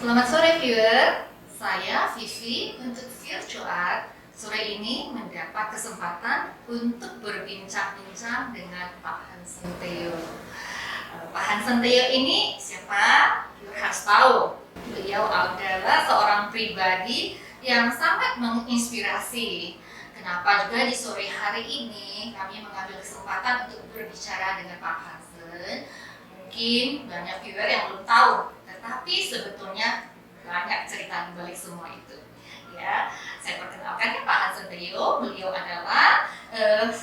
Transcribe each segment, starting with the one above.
Selamat sore viewer, saya Vivi untuk Virtual. Sore ini mendapat kesempatan untuk berbincang-bincang dengan Pak Hansen Theo. Pak Hansen Theo ini siapa? Viewer harus tahu. Beliau adalah seorang pribadi yang sangat menginspirasi. Kenapa juga di sore hari ini kami mengambil kesempatan untuk berbicara dengan Pak Hansen? Mungkin banyak viewer yang belum tahu, tetapi sebetulnya banyak cerita di balik semua itu. Ya, saya perkenalkan ya Pak Hansen Theo. Beliau adalah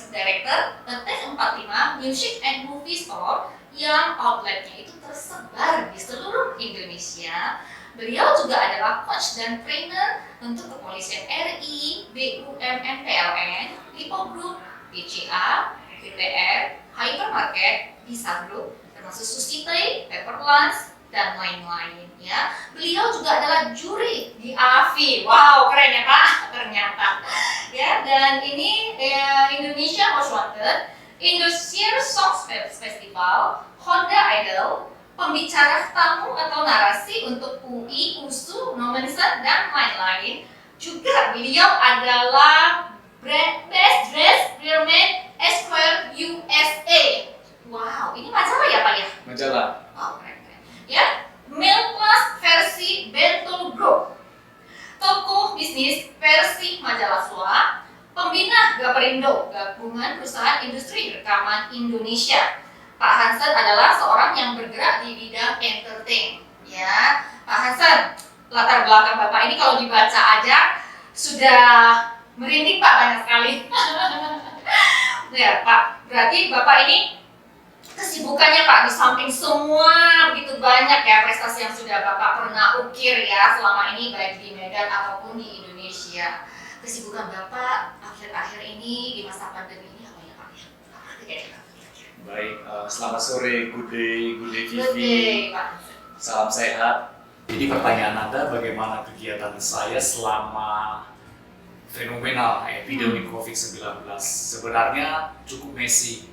Director T45 Music and Movie Store yang outletnya itu tersebar di seluruh Indonesia. Beliau juga adalah coach dan trainer untuk kepolisian RI, BUMN PLN, Lipo Group, BCA, BTR, Hypermarket, Bisa Group, termasuk Susite, Paperlance, dan lain-lain ya. Beliau juga adalah juri di AFI. Wow, keren ya Pak, ternyata. Ya, dan ini Indonesia Most Wanted, Indosiar Songs Festival, Honda Idol, pembicara tamu atau narasi untuk UI, USU, Nomensen, dan lain-lain. Juga beliau adalah Best Dressed Rearman Esquire USA. Wow, ini majalah ya Pak ya? Majalah. Oh, keren. Ya, Mail Plus versi Bentul Group, toko bisnis versi Majalah Sua, pembina Gaperindo, Gabungan Perusahaan Industri Rekaman Indonesia. Pak Hansen adalah seorang yang bergerak di bidang entertain. Ya, Pak Hansen, latar belakang Bapak ini kalau dibaca aja sudah merinding Pak, banyak sekali. Ya Pak, berarti Bapak ini kesibukannya Pak, di samping semua begitu banyak ya prestasi yang sudah Bapak pernah ukir ya selama ini baik di Medan ataupun di Indonesia. Kesibukan Bapak akhir-akhir ini di masa pandemi ini apa ya Pak? Baik, selamat sore, good day Vivi. Good day Pak. Salam sehat. Jadi pertanyaan Anda, bagaimana kegiatan saya selama fenomenal epidemi COVID-19? Sebenarnya cukup messy,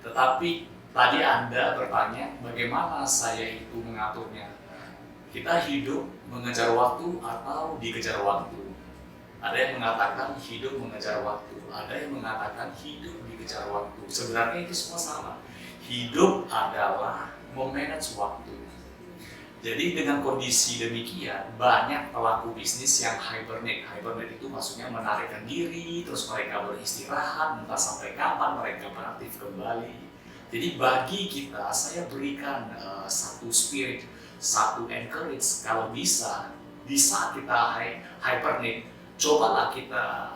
tetapi tadi Anda bertanya bagaimana saya itu mengaturnya. Kita hidup mengejar waktu atau dikejar waktu. Ada yang mengatakan hidup mengejar waktu, ada yang mengatakan hidup dikejar waktu. Sebenarnya itu semua sama. Hidup adalah memanage waktu. Jadi dengan kondisi demikian, banyak pelaku bisnis yang hibernate. Hibernate itu maksudnya menarikkan diri, terus mereka beristirahat, entah sampai kapan mereka beraktif kembali. Jadi bagi kita, saya berikan satu spirit, satu encourage, kalau bisa, di saat kita hibernate, cobalah kita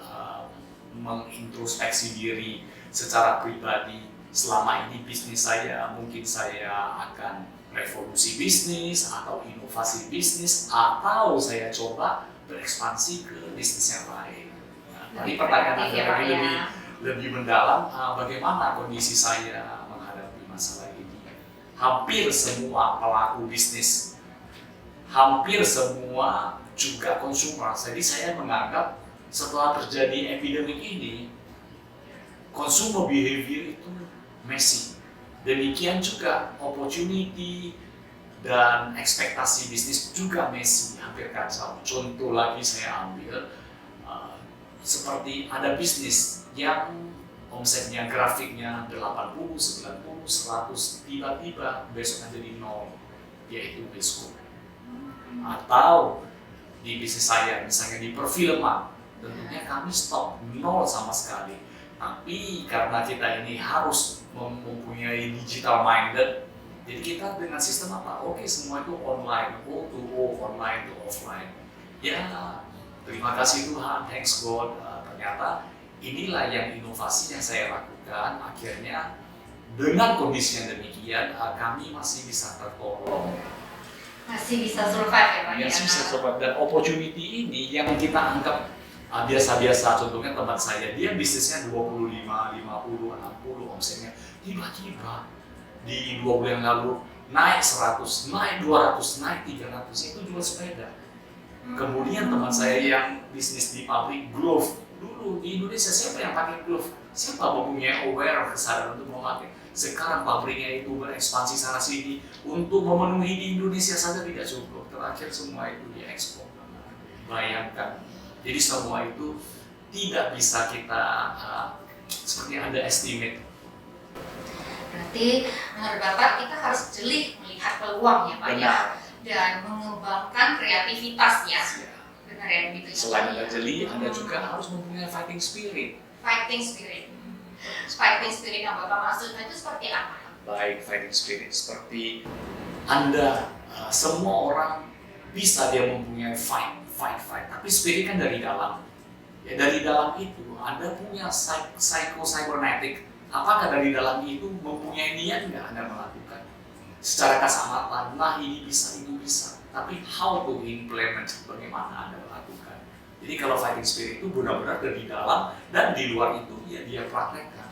mengintrospeksi diri secara pribadi. Selama ini bisnis saya, mungkin saya akan revolusi bisnis, atau inovasi bisnis, atau saya coba berekspansi ke bisnis yang lain. Nah, tadi pertanyaan Anda lebih mendalam, bagaimana kondisi saya masalah ini. Hampir semua pelaku bisnis, hampir semua juga konsumer. Jadi saya menganggap setelah terjadi epidemi ini, consumer behavior itu messy. Demikian juga opportunity dan ekspektasi bisnis juga messy, hampir kacau. Contoh lagi saya ambil, seperti ada bisnis yang omsetnya, grafiknya 80, 90, 100, tiba-tiba besok jadi 0, yaitu bioskop. Atau di bisnis saya, misalnya di perfilman, tentunya kami stop, 0 sama sekali. Tapi karena kita ini harus mempunyai digital minded, jadi kita dengan sistem apa? Oke, semua itu online, O to O, online to offline. Ya, terima kasih Tuhan, thanks God, ternyata inilah yang inovasi yang saya lakukan. Akhirnya dengan kondisi yang demikian, kami masih bisa tertolong. Masih bisa survive ya Pak? Masih bisa survive. Dan opportunity ini yang kita anggap biasa-biasa, contohnya teman saya, dia bisnisnya 25, 50, 60 omsetnya. Tiba-tiba di 2 bulan lalu naik 100, naik 200, naik 300, itu jual sepeda. Kemudian teman saya yang bisnis di pabrik glove, dulu di Indonesia siapa yang pakai glove? Siapa mempunyai aware kesadaran untuk memakai? Sekarang pabriknya itu berekspansi sana sini untuk memenuhi di Indonesia saja tidak cukup. terakhir semua itu diekspor. Bayangkan, jadi semua itu tidak bisa kita seperti underestimate. Berarti menurut Bapak kita harus jeli melihat peluang ya Pak ya, Benar. dan mengembangkan kreativitas ya. Ya. Benar ya begitu ya. Selain Anda jeli, Anda juga harus mempunyai fighting spirit. Fighting spirit. Fighting spirit yang Bapak maksudkan itu seperti apa? Baik, fighting spirit seperti Anda, semua orang bisa dia mempunyai fight, tapi spirit kan dari dalam. Ya, dari dalam itu Anda punya psycho-cybernetic. Apakah dari dalam itu mempunyai niat nggak Anda melakukan? Secara kasamaran, nah ini bisa, itu bisa. Tapi how to implement, bagaimana Anda melakukan? Jadi kalau fighting spirit itu benar-benar dari dalam dan di luar itu ya dia praktekkan.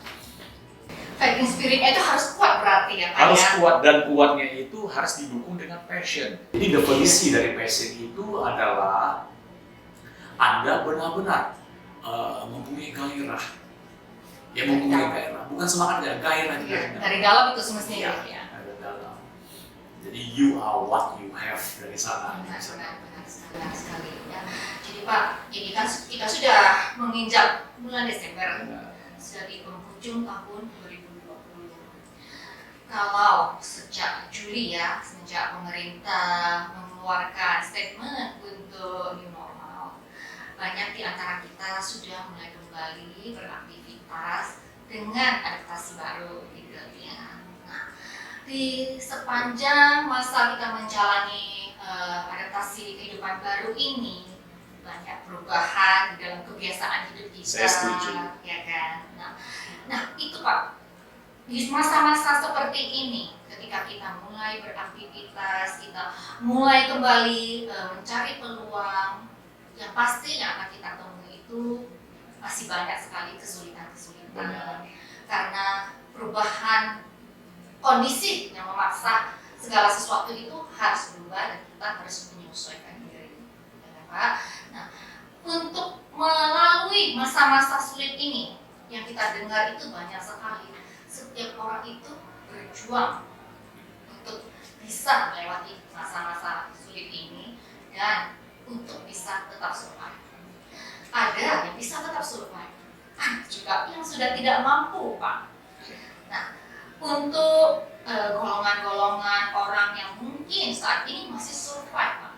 Fighting spiritnya itu harus kuat berarti ya Pak Harus ya? kuat, dan kuatnya itu harus didukung dengan passion. Jadi definisi dari passion itu adalah Anda benar-benar mempunyai gairah. Ya mempunyai gairah, bukan semangat ya, gairah juga. Ya, dari dalam itu semestinya ya. Dari dalam. Jadi you are what you have dari sana. Benar sekali ya. Jadi Pak, ini kan kita sudah menginjak bulan Desember, sudah di penghujung tahun 2020. Kalau sejak Juli ya, sejak pemerintah mengeluarkan statement untuk new normal, banyak di antara kita sudah mulai kembali beraktivitas dengan adaptasi baru gitu ya. Nah, di sepanjang masa kita menjalani adaptasi kehidupan baru ini, banyak perubahan di dalam kebiasaan hidup kita. Saya setuju. Ya kan. Nah itu Pak, di masa-masa seperti ini, ketika kita mulai beraktivitas, kita mulai kembali mencari peluang, yang pasti yang akan kita temui itu masih banyak sekali kesulitan-kesulitan. Karena perubahan kondisi yang memaksa segala sesuatu itu harus berubah dan kita harus menyesuaikan diri. Ya, Pak? Nah, untuk melalui masa-masa sulit ini, yang kita dengar itu banyak sekali. Setiap orang itu berjuang untuk bisa melewati masa-masa sulit ini dan untuk bisa tetap survive. Ada yang bisa tetap survive, ada juga yang sudah tidak mampu, Pak. Nah, untuk golongan-golongan orang yang mungkin saat ini masih survive, Pak,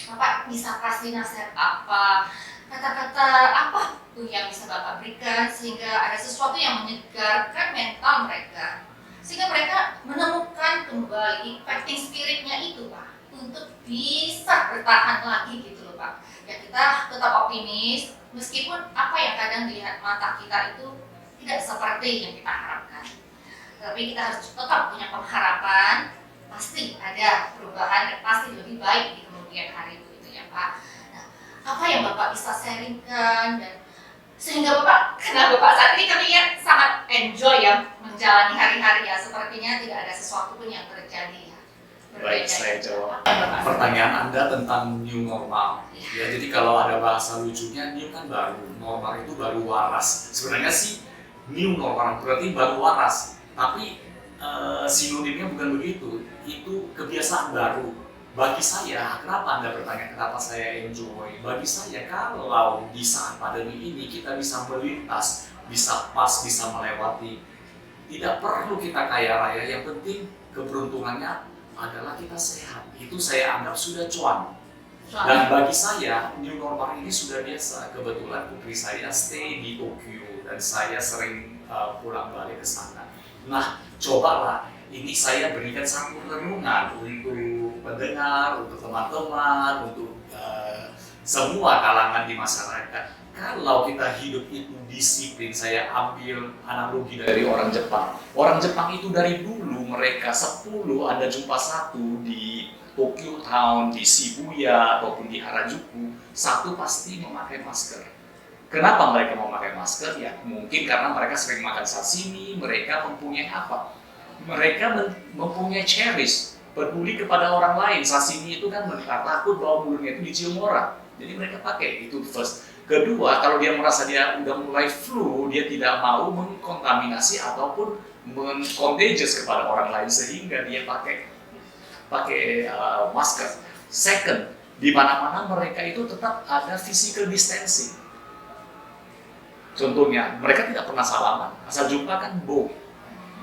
Bapak bisa kasih nasihat apa, kata-kata apa tuh yang bisa Bapak berikan sehingga ada sesuatu yang menyegarkan mental mereka, sehingga mereka menemukan kembali fighting spiritnya itu, Pak, untuk bisa bertahan lagi gitu loh, Pak. Ya, kita tetap optimis meskipun apa yang kadang dilihat mata kita itu tidak seperti yang kita harapkan. Tapi kita harus tetap punya pengharapan, pasti ada perubahan dan pasti lebih baik di kemudian hari itu ya Pak. Nah, apa yang Bapak bisa sharingkan dan sehingga Bapak, karena Bapak saat ini kami ya sangat enjoy ya menjalani hari-hari ya, sepertinya tidak ada sesuatu pun yang terjadi ya. Baik, saya jawab pertanyaan Anda tentang new normal. Ya, jadi kalau ada bahasa lucunya, new kan baru, normal itu baru waras. Sebenarnya sih new normal berarti baru waras. Tapi sinonimnya bukan begitu, itu kebiasaan baru. Bagi saya, kenapa Anda bertanya kenapa saya enjoy? Bagi saya, kalau di saat pandemi ini kita bisa melintas, bisa pas, bisa melewati, tidak perlu kita kaya raya, yang penting keberuntungannya adalah kita sehat. Itu saya anggap sudah cuan. Dan bagi saya, new normal ini sudah biasa. Kebetulan putri saya stay di Tokyo dan saya sering pulang balik ke sana. Nah, cobalah, ini saya berikan satu renungan untuk pendengar, untuk teman-teman, untuk semua kalangan di masyarakat. Kalau kita hidup itu disiplin, saya ambil analogi dari orang Jepang. Orang Jepang itu dari dulu mereka 10 Anda jumpa satu di Tokyo Town, di Shibuya, ataupun di Harajuku, satu pasti memakai masker. Kenapa mereka memakai masker? Ya mungkin karena mereka sering makan sashimi, mereka mempunyai apa? Mereka mempunyai cherish, peduli kepada orang lain. Sashimi itu kan mereka takut bahwa mulutnya itu dicium orang. Jadi mereka pakai, itu first. Kedua, kalau dia merasa dia udah mulai flu, dia tidak mau mengkontaminasi ataupun contagious kepada orang lain sehingga dia pakai masker. Second, di mana-mana mereka itu tetap ada physical distancing. Contohnya, mereka tidak pernah salaman, asal jumpa kan boom.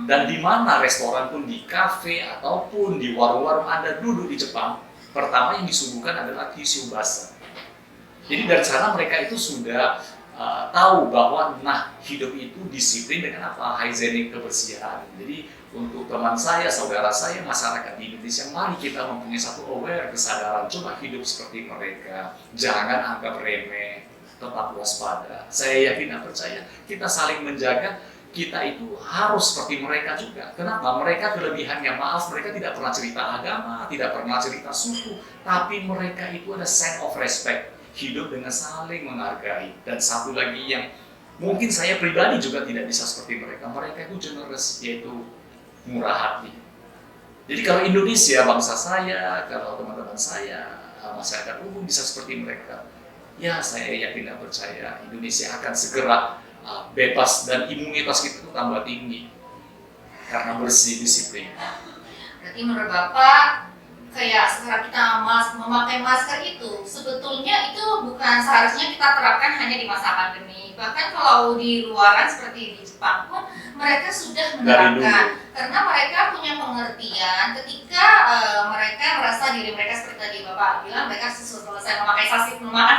Dan di mana restoran pun, di kafe ataupun di warung-warung Anda duduk di Jepang, pertama yang disuguhkan adalah tisu basah. Jadi dari sana mereka itu sudah tahu bahwa hidup itu disiplin dengan apa? Hygienic, kebersihan. Jadi untuk teman saya, saudara saya, masyarakat di Indonesia, mari kita mempunyai satu aware, kesadaran, coba hidup seperti mereka. Jangan anggap remeh, tetap waspada. Saya yakin dan percaya kita saling menjaga, kita itu harus seperti mereka juga. Kenapa? Mereka kelebihannya, maaf, mereka tidak pernah cerita agama, tidak pernah cerita suku, tapi mereka itu ada sense of respect, hidup dengan saling menghargai. Dan satu lagi yang mungkin saya pribadi juga tidak bisa seperti mereka, mereka itu generous, yaitu murah hati. Jadi kalau Indonesia, bangsa saya, kalau teman-teman saya, masyarakat umum bisa seperti mereka, ya saya yakin dan percaya Indonesia akan segera bebas dan imunitas kita itu tambah tinggi karena bersih, disiplin. Berarti menurut Bapak, kayak sekarang kita memakai masker itu sebetulnya itu bukan seharusnya kita terapkan hanya di masa pandemi. Bahkan kalau di luaran seperti di Jepang pun mereka sudah menerapkan, karena mereka punya pengertian ketika mereka merasa diri mereka seperti tadi Bapak bilang, mereka selesai memakai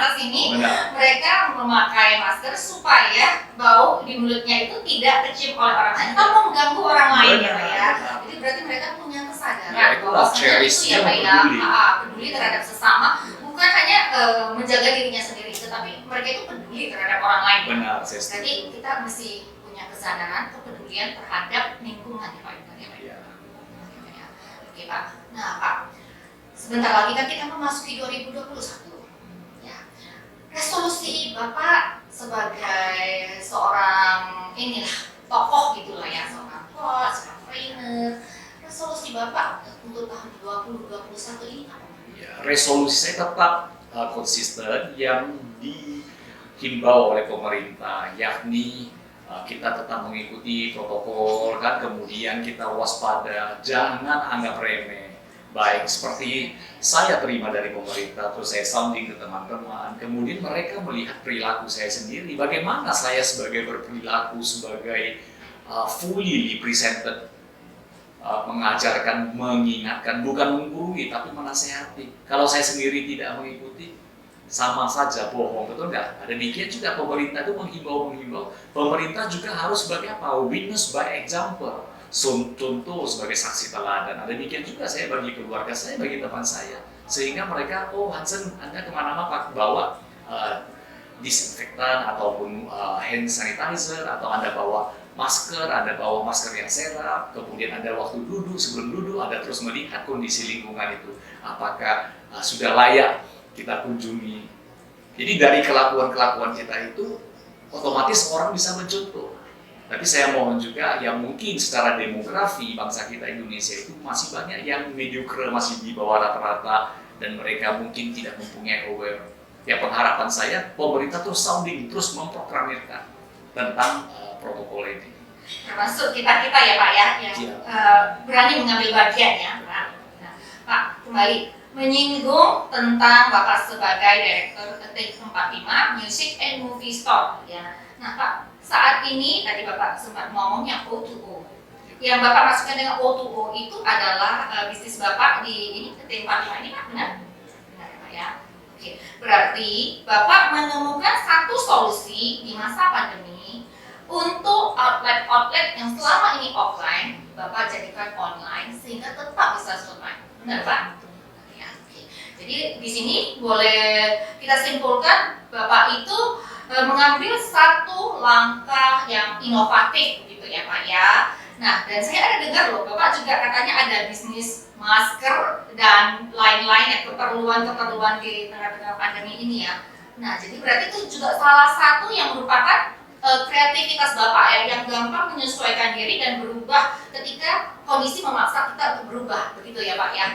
tas ini, mereka memakai masker supaya bau di mulutnya itu tidak kecium oleh orang lain atau mengganggu orang lain ya Pak ya. Jadi berarti mereka punya kesadaran bahwasanya itu ya Pak ya, peduli terhadap sesama, bukan hanya menjaga dirinya sendiri, tetapi mereka itu peduli terhadap orang lain. Benar, jadi kita mesti punya kesadaran, kepedulian terhadap lingkungan ya Pak ya. Oke Pak. Nah Pak, sebentar lagi kan kita memasuki 2021 ya. Resolusi Bapak sebagai seorang tokoh gitulah ya, seorang coach, seorang trainer, resolusi Bapak untuk tahun 2021 ini apa? Ya, resolusi saya tetap konsisten yang dihimbau oleh pemerintah, yakni kita tetap mengikuti protokol, kan, kemudian kita waspada, jangan anggap remeh. Baik seperti saya terima dari pemerintah, terus saya sounding ke teman-teman, kemudian mereka melihat perilaku saya sendiri, bagaimana saya sebagai berperilaku, sebagai fully represented, mengajarkan, mengingatkan, bukan menggurui, tapi menasehati. Kalau saya sendiri tidak mengikuti, sama saja bohong, betul nggak? Demikian juga pemerintah itu menghimbau. Pemerintah juga harus sebagai apa? Witness by example, contoh sebagai saksi teladan. Demikian juga saya bagi keluarga saya, bagi teman saya, sehingga mereka, oh Hansen, Anda kemana-mana bawa disinfektan ataupun hand sanitizer, atau Anda bawa masker, Anda bawa masker yang serap, kemudian Anda waktu duduk, sebelum duduk, Anda terus melihat kondisi lingkungan itu, apakah sudah layak kita kunjungi. Jadi dari kelakuan-kelakuan kita itu, otomatis orang bisa mencontoh. Tapi saya mohon juga, yang mungkin secara demografi bangsa kita Indonesia itu masih banyak yang mediocre, masih di bawah rata-rata, dan mereka mungkin tidak mempunyai aware. Ya, pengharapan saya, pemerintah terus sounding, terus memproklamirkan tentang protokol ini. Termasuk kita-kita ya Pak ya, yang berani mengambil bagian ya Pak. Nah, Pak, kembali menyinggung tentang Bapak sebagai Direktur T45 Music and Movie Store ya. Nah Pak, saat ini tadi Bapak sempat ngomong yang O2O. Yang Bapak masukkan dengan O2O itu adalah bisnis Bapak di ini T45 ini Pak, benar? Benar Pak ya. Oke, berarti Bapak menemukan satu solusi di masa pandemi untuk outlet-outlet yang selama ini offline, Bapak jadikan online sehingga tetap bisa survive. Benar Pak? Jadi di sini boleh kita simpulkan Bapak itu mengambil satu langkah yang inovatif gitu ya Pak ya. Nah, dan saya ada dengar loh Bapak juga katanya ada bisnis masker dan lain-lain ya, keperluan-keperluan di tengah-tengah pandemi ini ya. Nah, jadi berarti itu juga salah satu yang merupakan kreativitas Bapak ya, yang gampang menyesuaikan diri dan berubah ketika kondisi memaksa kita untuk berubah, begitu ya Pak ya.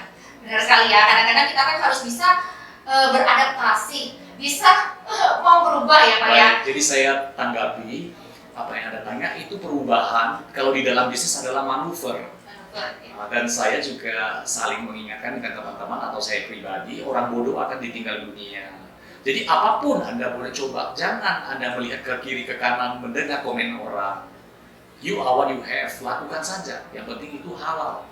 Benar sekali ya, kadang-kadang kita kan harus bisa beradaptasi, bisa mau berubah ya Pak ya. Jadi saya tanggapi apa yang Anda tanya, itu perubahan kalau di dalam bisnis adalah manuver. Dan saya juga saling mengingatkan dengan teman-teman atau saya pribadi, orang bodoh akan ditinggal dunia. Jadi apapun Anda boleh coba, jangan Anda melihat ke kiri ke kanan mendengar komen orang. You are what you have, lakukan saja. Yang penting itu halal.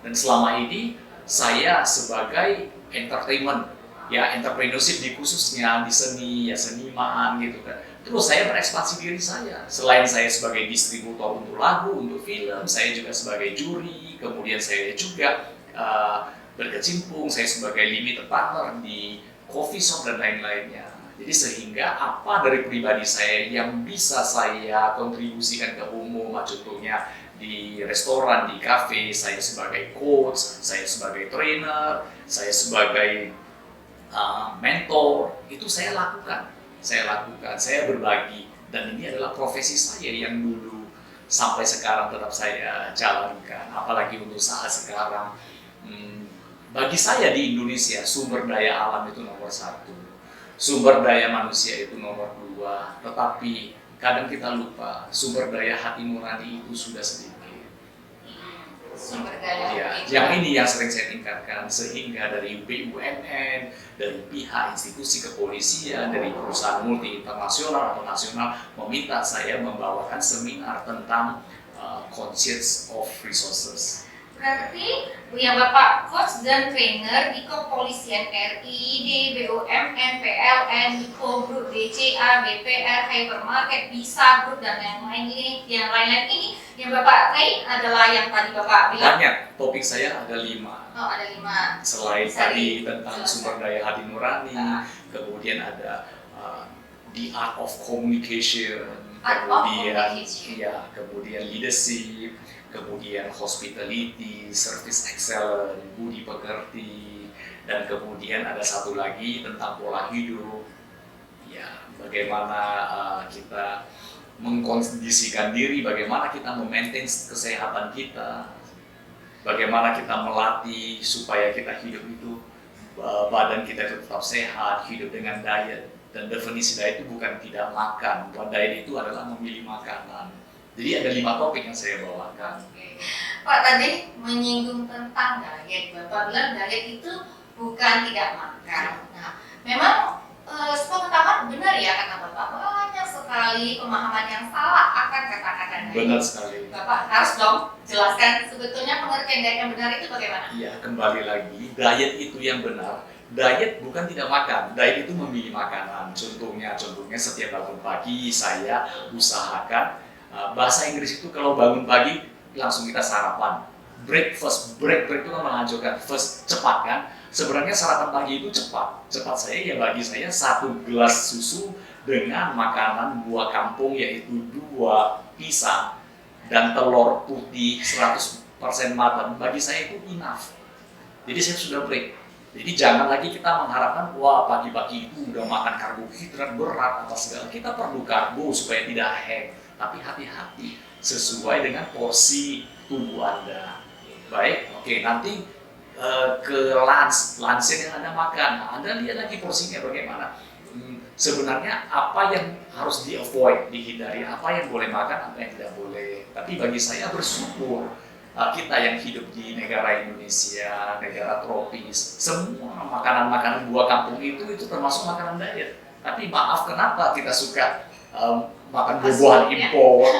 Dan selama ini saya sebagai entertainment, ya entrepreneurship di khususnya di seni, ya seniman gitu kan. Terus saya berekspansi diri saya. Selain saya sebagai distributor untuk lagu, untuk film, saya juga sebagai juri. Kemudian saya juga berkecimpung, saya sebagai limited partner di coffee shop dan lain-lainnya. Jadi sehingga apa dari pribadi saya yang bisa saya kontribusikan ke umum, contohnya di restoran, di kafe, saya sebagai coach, saya sebagai trainer, saya sebagai mentor, itu saya lakukan. Saya berbagi, dan ini adalah profesi saya yang dulu sampai sekarang tetap saya jalankan. Apalagi untuk saat sekarang, bagi saya di Indonesia sumber daya alam itu nomor 1, sumber daya manusia itu nomor 2. Tetapi kadang kita lupa sumber daya hati nurani itu sudah sedikit. Sumber daya. Ya, yang ini yang sering saya tingkatkan, sehingga dari BUMN, dari pihak institusi kepolisian, dari perusahaan multi internasional atau nasional meminta saya membawakan seminar tentang conscience of resources. Berarti yang Bapak coach dan trainer di Kepolisian RI, di BUMN, PLN, di Group, BCA, BPR, Hypermarket, Bisa Group, dan yang lain-lain ini yang Bapak train adalah yang tadi Bapak bilang? Banyak, topik saya ada 5. Oh, ada 5. Selain tadi tentang sumber daya hati nurani, kemudian ada the art of communication, kemudian leadership, kemudian hospitality, service excellence, budi pekerti, dan kemudian ada satu lagi tentang pola hidup. Ya, bagaimana kita mengkondisikan diri, bagaimana kita memaintain kesehatan kita, bagaimana kita melatih supaya kita hidup itu badan kita tetap sehat, hidup dengan diet. Dan definisi diet itu bukan tidak makan, bukan diet itu adalah memilih makanan. Jadi ada 5 topik yang saya bawakan. Pak tadi menyinggung tentang diet, Bapak bilang diet itu bukan tidak makan. Nah, memang sepengetahuan benar ya kata Bapak, banyak sekali pemahaman yang salah akan kata-kata diet. Benar sekali. Bapak harus dong jelaskan sebetulnya pengertian diet yang benar itu bagaimana? Iya, kembali lagi, diet itu yang benar. Diet bukan tidak makan, diet itu memilih makanan. Contohnya setiap bangun pagi saya usahakan, bahasa Inggris itu kalau bangun pagi langsung kita sarapan. Breakfast, break itu kan mengajukan first, cepat kan? Sebenarnya sarapan pagi itu cepat saya ya bagi saya 1 gelas susu dengan makanan buah kampung, yaitu 2 pisang dan telur putih 100% matang, bagi saya itu enough. Jadi saya sudah break. Jadi jangan lagi kita mengharapkan, wah pagi-pagi itu udah makan karbohidrat berat atau segala. Kita perlu karbo supaya tidak hang. Tapi hati-hati sesuai dengan porsi tubuh Anda. Baik, oke, nanti ke lunch yang Anda makan. Nah, Anda lihat lagi porsinya bagaimana. Sebenarnya apa yang harus di-avoid, dihindari, apa yang boleh makan, apa yang tidak boleh. Tapi bagi saya bersyukur kita yang hidup di negara Indonesia, negara tropis, semua makanan-makanan buah kampung itu termasuk makanan diet. Tapi maaf, kenapa kita suka makan buah-buahan impor,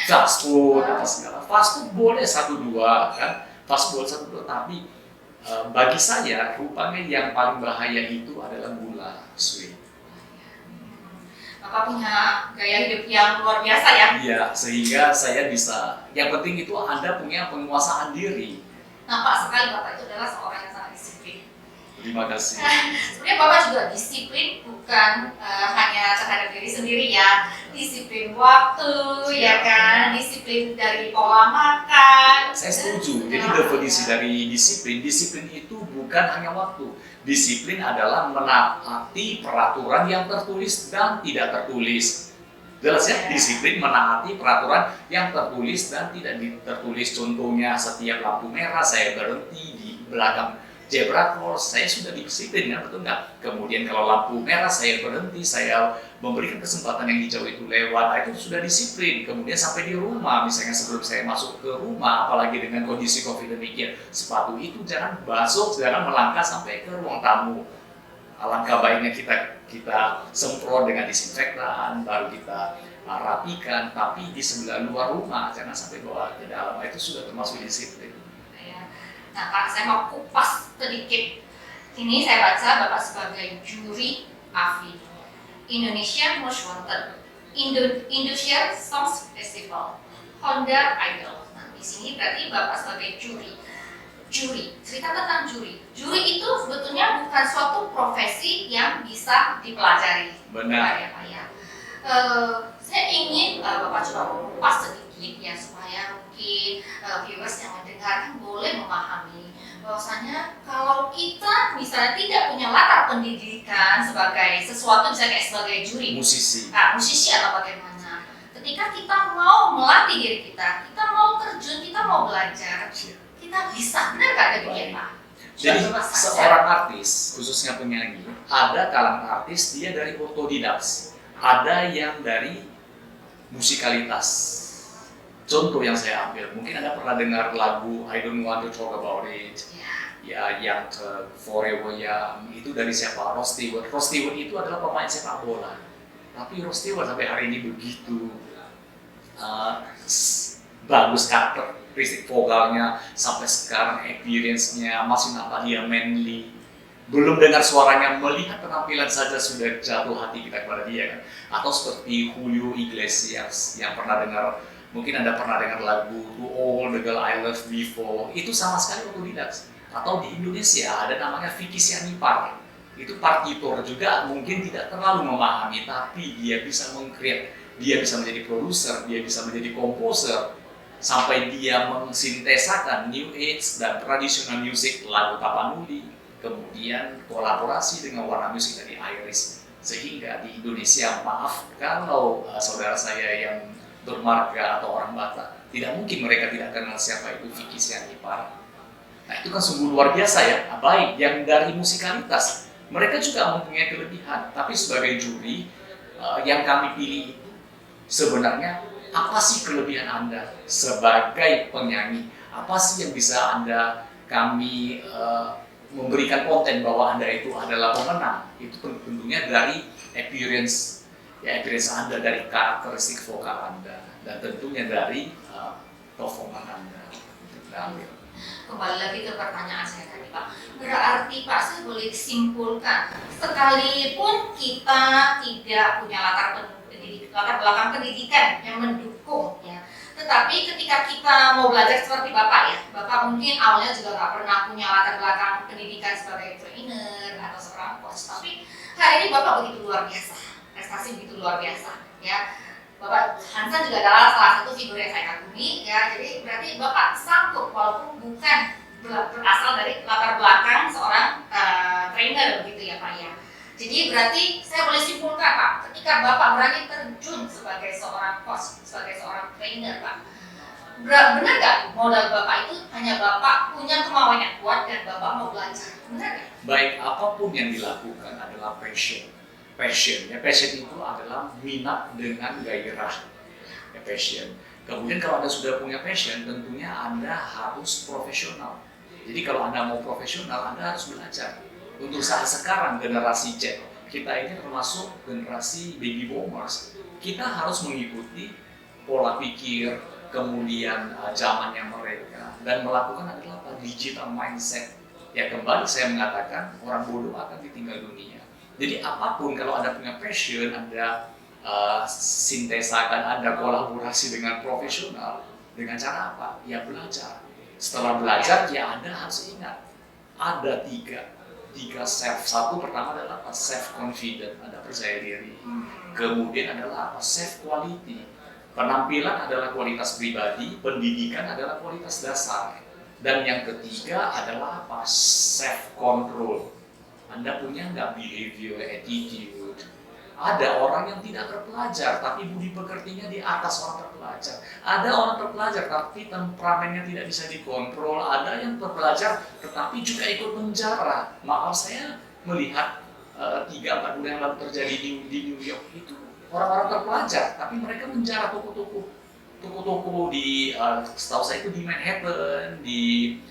fast food, apa segala. Fast food boleh 1-2 kan, fast food 1-2, tapi bagi saya rupanya yang paling bahaya itu adalah gula, sweet. Bapak punya gaya hidup yang luar biasa ya? Iya, sehingga saya bisa, yang penting itu Anda punya penguasaan diri. Nampak sekali Bapak itu adalah seorang yang sangat disiplin. Terima kasih. Sebenarnya Bapak juga disiplin, bukan hanya terhadap diri sendiri ya. Disiplin waktu, ya kan? Disiplin dari pola makan. Saya setuju. Jadi definisi dari disiplin itu bukan hanya waktu. Disiplin adalah menaati peraturan yang tertulis dan tidak tertulis. Jelas ya, disiplin menaati peraturan yang tertulis dan tidak tertulis. Contohnya setiap lampu merah saya berhenti di belakang Zebra cross, saya sudah disiplin kan, betul nggak? Kemudian kalau lampu merah saya berhenti, saya memberikan kesempatan yang hijau itu lewat, nah, itu sudah disiplin. Kemudian sampai di rumah, misalnya sebelum saya masuk ke rumah, apalagi dengan kondisi COVID demikian, sepatu itu jangan basuh, jangan melangkah sampai ke ruang tamu. Alangkah baiknya kita semprot dengan disinfektan, baru kita rapikan, tapi di sebelah luar rumah, jangan sampai bawa ke dalam. Itu sudah termasuk disiplin. Nah Pak, saya mau kupas sedikit. Ini saya baca Bapak sebagai juri AFI, Indonesia Most Wanted, Indosiar Songs Festival, Honda Idol. Nah di sini berarti Bapak sebagai juri. Cerita tentang juri. Juri itu sebetulnya bukan suatu profesi yang bisa dipelajari. Benar. Ya Pak ya. Saya ingin Bapak coba mengupas sedikit ya supaya mungkin viewers yang mendengarkan boleh memahami bahwasanya kalau kita misalnya tidak punya latar pendidikan sebagai sesuatu misalnya kayak sebagai juri, musisi atau bagaimana, ketika kita mau melatih diri kita mau terjun, kita mau belajar, kita bisa, benar nggak demikian Pak? Jadi seorang artis, khususnya penyanyi, ada kalangan artis dia dari otodidak, ada yang dari musikalitas. Contoh yang saya ambil, mungkin Anda pernah dengar lagu I Don't Want to Talk About It, ya yang Forever Young, itu dari siapa? Rod Stewart. Rod Stewart itu adalah pemain sepak bola, tapi Rod Stewart sampai hari ini begitu bagus karakteristik vokalnya, sampai sekarang appearance-nya masih nampak dia manly. Belum dengar suaranya, melihat penampilan saja sudah jatuh hati kita kepada dia kan. Atau seperti Julio Iglesias yang pernah dengar, mungkin Anda pernah dengar lagu To All the Girl I Loved Before, itu sama sekali otodidak. Atau di Indonesia ada namanya Vicky Sianipar, itu partitur juga mungkin tidak terlalu memahami, tapi dia bisa meng-create, dia bisa menjadi produser, dia bisa menjadi komposer, sampai dia mensintesakan New Age dan traditional music lagu Tapanuli, kemudian kolaborasi dengan warna musik dari Iris, sehingga di Indonesia, maaf kalau saudara saya yang bermarga atau orang Batak, tidak mungkin mereka tidak kenal siapa itu Vicky Sianipar. Nah itu kan sungguh luar biasa ya, baik yang dari musikalitas, mereka juga mempunyai kelebihan, tapi sebagai juri yang kami pilih itu sebenarnya apa sih kelebihan Anda sebagai penyanyi, apa sih yang bisa kami memberikan konten bahwa Anda itu adalah pemenang. Itu tentunya dari appearance Anda, dari karakteristik vokal Anda, dan tentunya dari performa Anda. Kembali lagi ke pertanyaan saya tadi Pak, berarti Pak saya boleh simpulkan, sekalipun kita tidak punya latar belakang pendidikan yang mendukung ya, tetapi ketika kita mau belajar seperti Bapak ya, Bapak mungkin awalnya juga nggak pernah punya latar belakang pendidikan sebagai trainer atau seorang coach, tapi hari ini Bapak begitu luar biasa, prestasi begitu luar biasa ya. Bapak Hansan juga adalah salah satu figur yang saya kagumi ya, jadi berarti Bapak sanggup walaupun bukan berasal dari latar belakang seorang trainer begitu ya Pak ya. Jadi berarti saya boleh simpulkan Pak, ketika Bapak berani terjun sebagai seorang coach, sebagai seorang trainer Pak, benar nggak modal Bapak itu hanya Bapak punya kemauan yang kuat dan Bapak mau belajar, benar nggak? Baik, apapun yang dilakukan adalah passion. Passion itu adalah minat dengan gairah, passion. Kemudian kalau Anda sudah punya passion, tentunya Anda harus profesional. Jadi kalau Anda mau profesional, Anda harus belajar. Untuk saat sekarang generasi Z, kita ini termasuk generasi baby boomers. Kita harus mengikuti pola pikir, kemudian zamannya mereka, dan melakukan adalah digital mindset. Ya kembali saya mengatakan, orang bodoh akan ditinggal dunia. Jadi apapun, kalau Anda punya passion, Anda sintesakan, Anda kolaborasi dengan profesional, dengan cara apa? Ya belajar. Setelah belajar, ya Anda harus ingat, ada tiga self. Satu pertama adalah apa? Self confident, Anda percaya diri. Kemudian adalah apa? Self quality. Penampilan adalah kualitas pribadi, pendidikan adalah kualitas dasar. Dan yang ketiga adalah apa? Self control. Anda punya nggak behavior, attitude, Ada orang yang tidak terpelajar, tapi budi pekertinya di atas orang terpelajar. Ada orang terpelajar, tapi temperamennya tidak bisa dikontrol. Ada yang terpelajar, tetapi juga ikut menjara. Maaf, saya melihat 3-4 bulan yang lalu terjadi di New York itu orang-orang terpelajar, tapi mereka menjara toko-toko di, setahu saya itu di Manhattan, di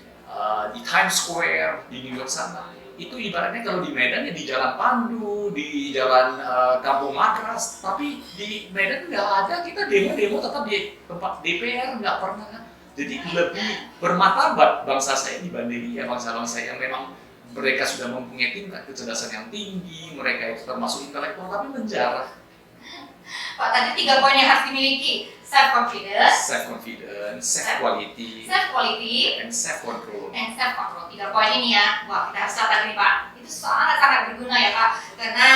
Times Square, di New York sana. Itu ibaratnya kalau di Medan ya di Jalan Pandu, di Jalan Kampung Makras, tapi di Medan nggak ada, kita demo-demo tetap di tempat DPR, nggak pernah. Jadi lebih bermartabat bangsa saya dibanding ya bangsa-bangsa yang memang mereka sudah mempunyai tingkat kecerdasan yang tinggi, mereka itu termasuk intelektual tapi menjara. Pak, tadi 3 poin yang harus dimiliki: self-confidence, self-quality, and self-control. 3 poin ini ya, wah kita harus catat nih Pak. Itu sangat-sangat berguna ya Pak. Karena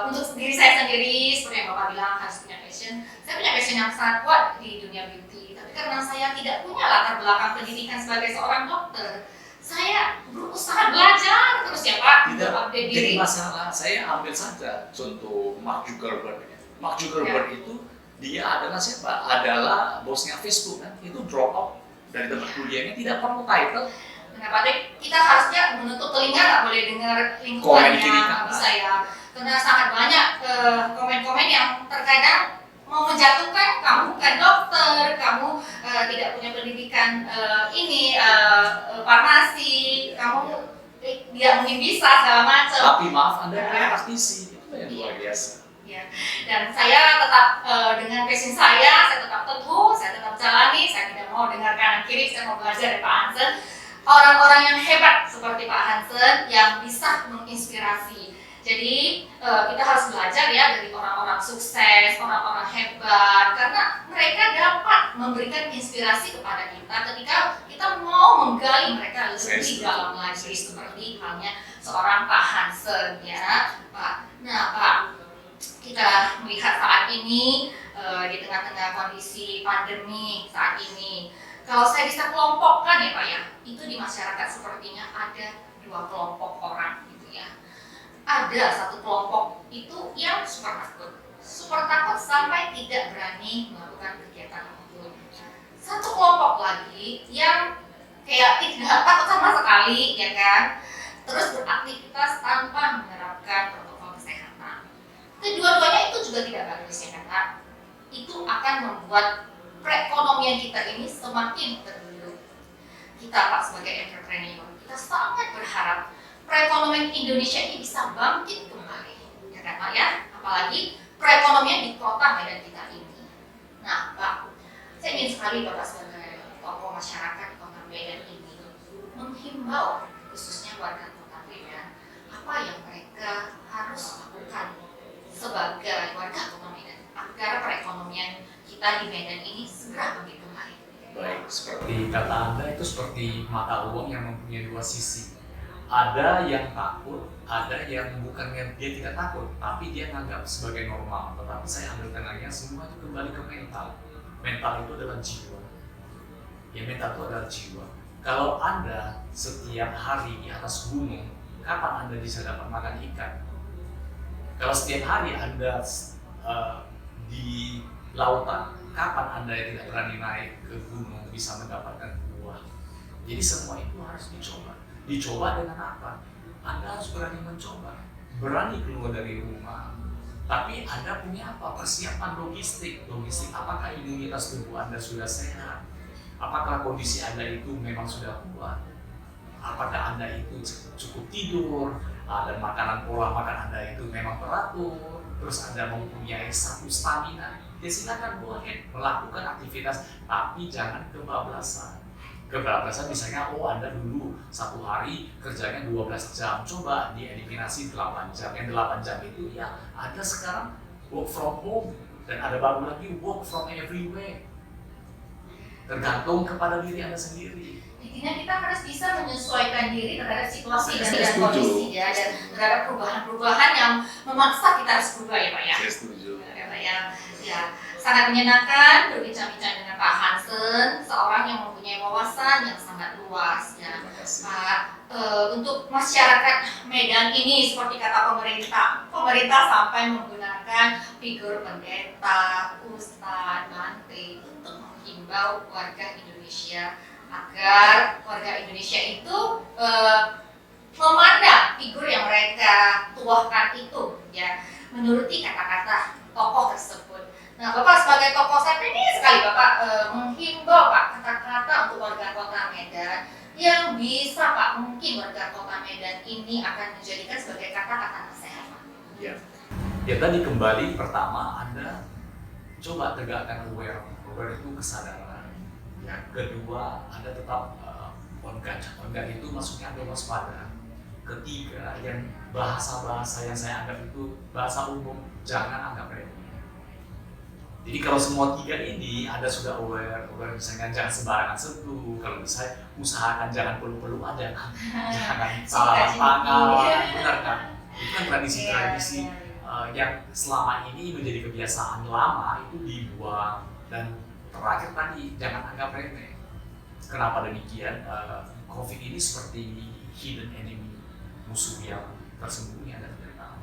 untuk diri saya sendiri, seperti yang Bapak bilang, harus punya passion. Saya punya passion yang sangat kuat di dunia beauty. Tapi karena saya tidak punya latar belakang pendidikan sebagai seorang dokter, saya berusaha belajar terus ya Pak, untuk update diri. Jadi masalah, saya ambil saja contoh Mark Zuckerberg. Mark Zuckerberg itu dia adalah siapa? Adalah bosnya Facebook kan? Itu drop out dari tempat kuliahnya, tidak perlu title. Kenapa deh? Kita harusnya menutup telinga, nggak boleh dengar Komen kiri lingkungannya, kanan. bisa ya. Karena sangat banyak komen-komen yang terkadang mau menjatuhkan, kamu bukan dokter, kamu tidak punya pendidikan farmasi, kamu tidak mungkin bisa segala macam. Tapi maaf, Anda punya praktisi, itu yang luar biasa. Ya, dan saya tetap dengan passion saya tetap teguh, saya tetap jalani, saya tidak mau dengar kanan kiri, saya mau belajar dari Pak Hansen. Orang-orang yang hebat seperti Pak Hansen yang bisa menginspirasi. Jadi kita harus belajar ya dari orang-orang sukses, orang-orang hebat, karena mereka dapat memberikan inspirasi kepada kita ketika kita mau menggali mereka lebih dalam lagi, seperti halnya seorang Pak Hansen ya, Pak. Nah, Pak, kita melihat saat ini di tengah-tengah kondisi pandemi saat ini, kalau saya bisa kelompokkan ya Pak ya, itu di masyarakat sepertinya ada 2 kelompok orang gitu ya. Ada satu kelompok itu yang super takut sampai tidak berani melakukan kegiatan apapun. Satu kelompok lagi yang kayak tidak takut sama sekali ya kan, terus beraktivitas tanpa menerapkan protokol kesehatan. Kedua-duanya itu juga tidak bagus ya kan. Itu akan membuat perekonomian kita ini semakin tergerus. Kita Pak sebagai entrepreneur, kita sangat berharap perekonomian Indonesia ini bisa bangkit kembali, ya kan Pak ya? Apalagi perekonomian di kota Medan kita ini. Nah Pak, saya ingin sekali Bapak sebagai tokoh masyarakat di kota Medan ini menghimbau khususnya warga kota Medan, apa yang mereka harus lakukan sebagai warga kota Medan agar perekonomian kita di Medan ini segera bangkit kembali. Baik, seperti kata Anda itu seperti mata uang yang mempunyai 2 sisi. Ada yang takut, ada yang bukannya dia tidak takut, tapi dia menganggap sebagai normal. Tetapi saya ambil tengahnya, semua itu kembali ke mental. Mental itu adalah jiwa. Ya, mental itu adalah jiwa. Kalau Anda setiap hari di atas gunung, kapan Anda bisa dapat makan ikan? Kalau setiap hari Anda di lautan, kapan Anda yang tidak berani naik ke gunung bisa mendapatkan buah? Jadi semua itu harus dicoba. Dicoba dengan apa? Anda harus berani mencoba, berani keluar dari rumah. Tapi Anda punya apa? Persiapan logistik. Logistik, apakah imunitas tubuh Anda sudah sehat? Apakah kondisi Anda itu memang sudah kuat? Apakah Anda itu cukup tidur? Dan makanan, pola makan Anda itu memang teratur? Terus Anda mempunyai satu stamina? Ya silakan boleh melakukan aktivitas, tapi jangan kebablasan. Kebablasan misalnya, Anda dulu 1 hari kerjanya 12 jam, coba dieliminasi 8 jam. Yang 8 jam itu ya ada sekarang work from home, dan ada baru lagi work from everywhere. Tergantung kepada diri Anda sendiri. Intinya kita harus bisa menyesuaikan diri terhadap situasi Saya dan kondisi ya, dan terhadap perubahan-perubahan yang memaksa kita harus berubah ya Pak ya. Saya setuju. Ya Pak ya, sangat menyenangkan berbincang-bincang dengan Pak Hansen, seorang yang mempunyai wawasan yang sangat luas ya. Terima kasih. Pak, untuk masyarakat Medan ini seperti kata pemerintah sampai menggunakan figur pendeta, ustadz, mantre untuk menghimbau warga Indonesia agar warga Indonesia itu memandang figur yang mereka tuahkan itu ya, menuruti kata-kata tokoh tersebut. Nah, Bapak sebagai tokoh, saya pengen sekali Bapak menghimbau Pak kata-kata untuk warga Kota Medan yang bisa Pak, mungkin warga Kota Medan ini akan menjadikan sebagai kata-kata nasihat. Ya. Ya tadi kembali pertama Anda coba tegakkan aware itu kesadaran. Yang kedua Anda tetap on guard itu maksudnya Anda waspada. Ketiga yang bahasa-bahasa yang saya anggap itu bahasa umum, jangan anggap remeh. Jadi kalau semua tiga ini Anda sudah aware misalnya jangan sembarangan sentuh, kalau bisa usahakan jangan peluk-pelukan, jangan salaman tangan, benar kan? Itu kan tradisi-tradisi yang selama ini menjadi kebiasaan lama itu dibuang. Dan terakhir tadi jangan anggap remeh. Kenapa demikian? COVID ini seperti hidden enemy, musuh yang tersembunyi Anda tidak tahu.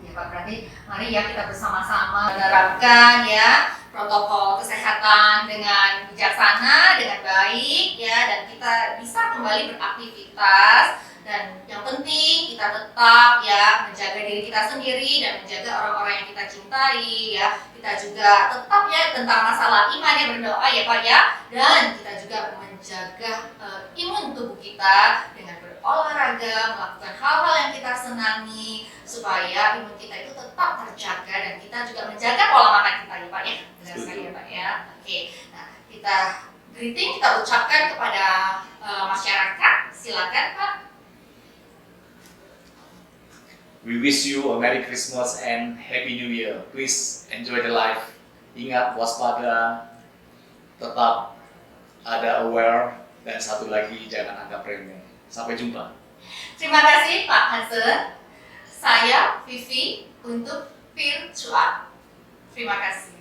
Ya Pak, berarti mari ya kita bersama-sama menerapkan ya protokol kesehatan dengan bijaksana, dengan baik ya, dan kita bisa kembali beraktivitas. Dan yang penting kita tetap ya menjaga diri kita sendiri dan menjaga orang-orang yang kita cintai ya. Kita juga tetap ya tentang masalah iman ya, berdoa ya Pak ya. Dan kita juga menjaga imun tubuh kita dengan berolahraga, melakukan hal-hal yang kita senangi supaya imun kita itu tetap terjaga, dan kita juga menjaga pola makan kita ya Pak ya. Benar sekali ya Pak ya. Oke, nah kita greeting kita ucapkan kepada masyarakat. Silakan Pak. We wish you a Merry Christmas and Happy New Year. Please enjoy the life. Ingat, waspada, tetap ada aware, dan satu lagi jangan anggap remeh. Sampai jumpa. Terima kasih Pak Hansen. Saya Vivi untuk Virtual. Terima kasih.